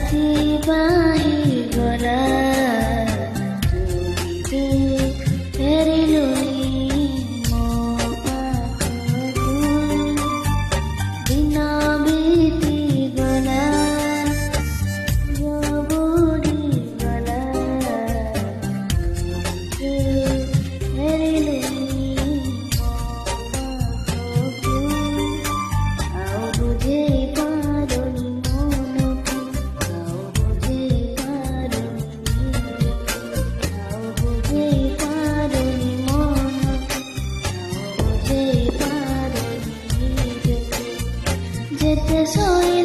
রাতি বাহি গলা চলিতে ফেরিলনি মো পাখু দিন বিতি গলা বুড়ি গলা চলিতে ফেরিলনি মো পাখু আও বুঝে পারনি মনকে আও বুঝে পারনি আও বুঝে পারনি মনকে আও বুঝে পারনি যেতে সই